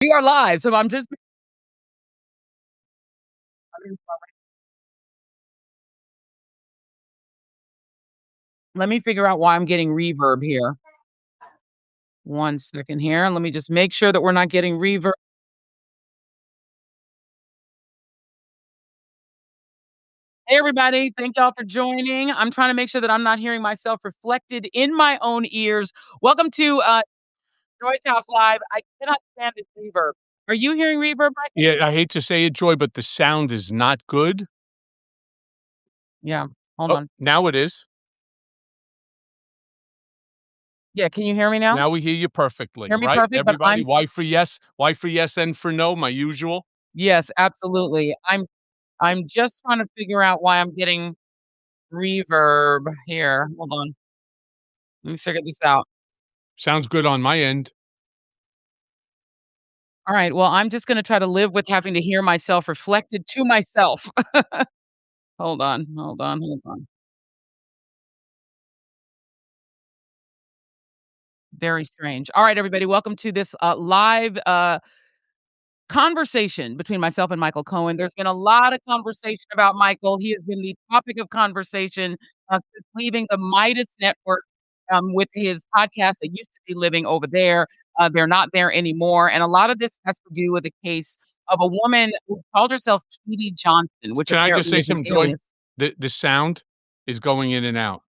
We are live, so I'm just let me figure out why I'm getting reverb here. 1 second here. Let me just make sure that we're not getting reverb. Hey, everybody. Thank y'all for joining. I'm trying to make sure that I'm not hearing myself reflected in my own ears. Welcome to Joy's House Live. I cannot stand this reverb. Are you hearing reverb, Michael? Yeah, I hate to say it, Joy, but the sound is not good. Yeah. Hold on. Now it is. Yeah, can you hear me now? Now we hear you perfectly, Hear me right? perfect, but Everybody, Y for yes, N for no, my usual. yes, absolutely. I'm just trying to figure out why I'm getting reverb here. Hold on. Let me figure this out. Sounds good on my end. All right. Well, I'm just gonna try to live with having to hear myself reflected to myself. Hold on, hold on, hold on. Very strange. All right, everybody, welcome to this live conversation between myself and Michael Cohen. There's been a lot of conversation about Michael. He has been the topic of conversation since leaving the Midas Network with his podcast that used to be living over there. They're not there anymore. And a lot of this has to do with a case of a woman who called herself Tweety Johnson, which Can I just apparently say is an something, Joy? alias. The sound is going in and out.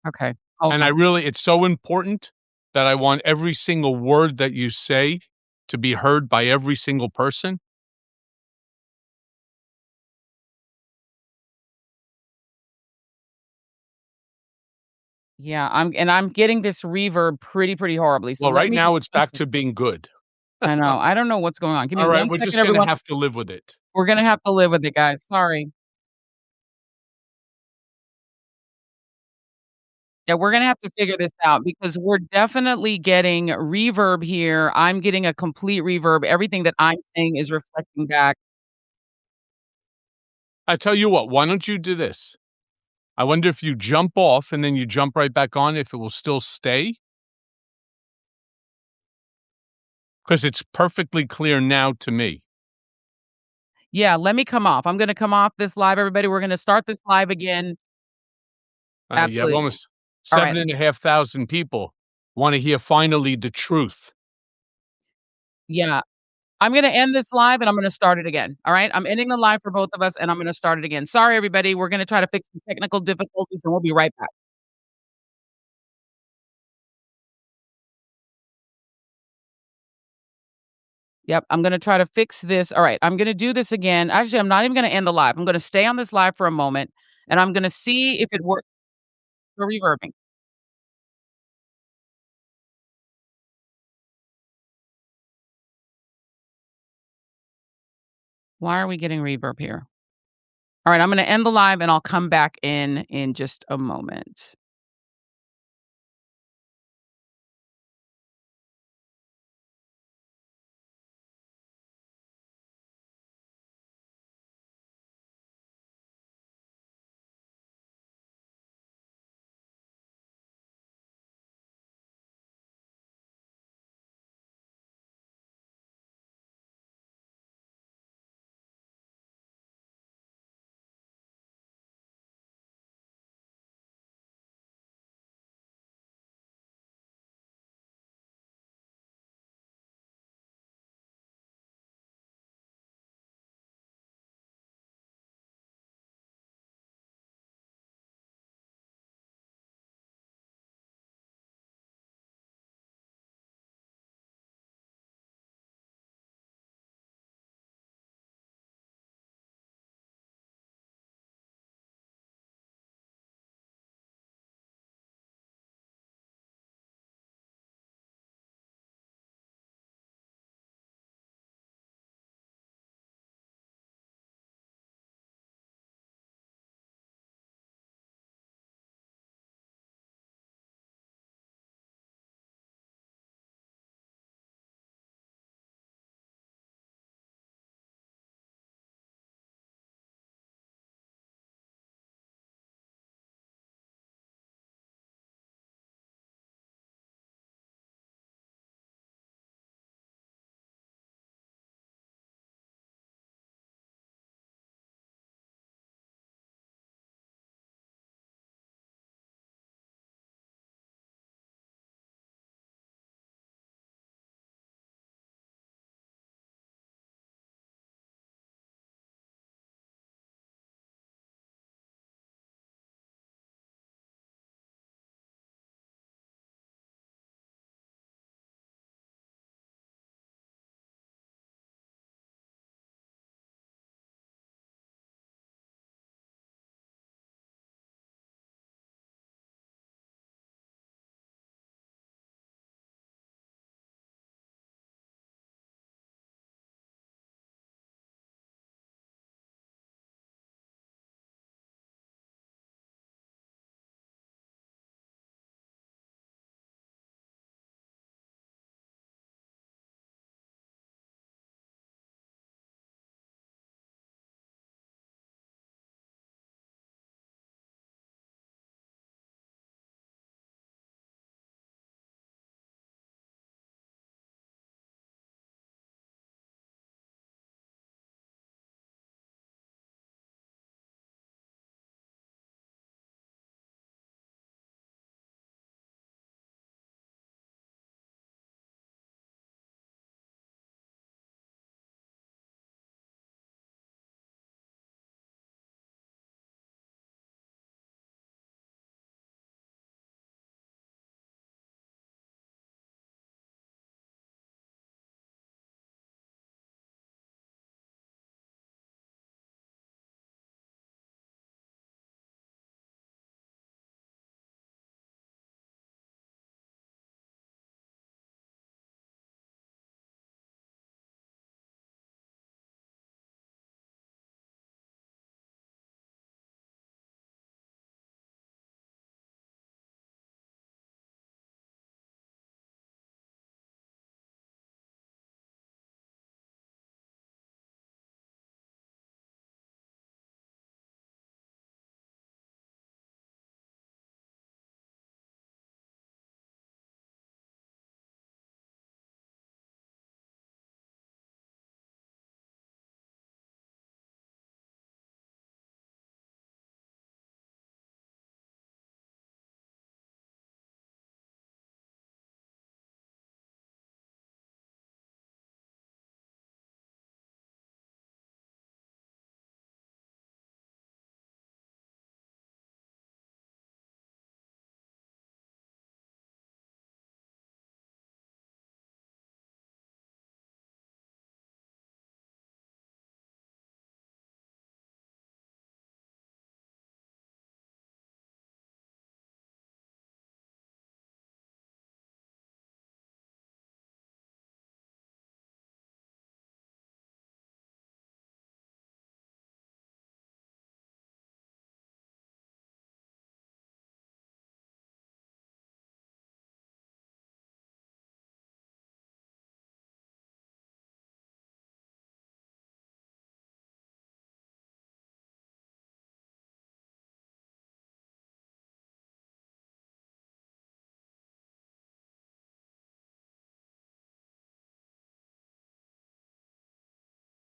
Okay. Hold And on. it's so important that I want every single word that you say to be heard by every single person. Yeah, I'm getting this reverb pretty horribly. So Well, let right me now just it's back to being good. I know. I don't know what's going on. Give me All right, 1 we're second, just gonna everyone. have to live with it. We're gonna have to live with it, guys. Sorry. Yeah, we're gonna have to figure this out because we're definitely getting reverb here. I'm getting a complete reverb. Everything that I'm saying is reflecting back. I tell you what, why don't you do this? I wonder if you jump off and then you jump right back on, if it will still stay. Because it's perfectly clear now to me. Yeah, let me come off. I'm gonna come off this live, everybody. We're gonna start this live again. You have Absolutely. almost All right. 7,500 people want to hear finally the truth. Yeah. I'm gonna end this live and I'm gonna start it again. All right. I'm ending the live for both of us and I'm gonna start it again. Sorry, everybody. We're gonna try to fix some technical difficulties and we'll be right back. Yep, I'm gonna try to fix this. All right, I'm gonna do this again. Actually, I'm not even gonna end the live. I'm gonna stay on this live for a moment, and I'm gonna see if it works for reverbing. Why are we getting reverb here? All right, I'm gonna end the live, and I'll come back in just a moment.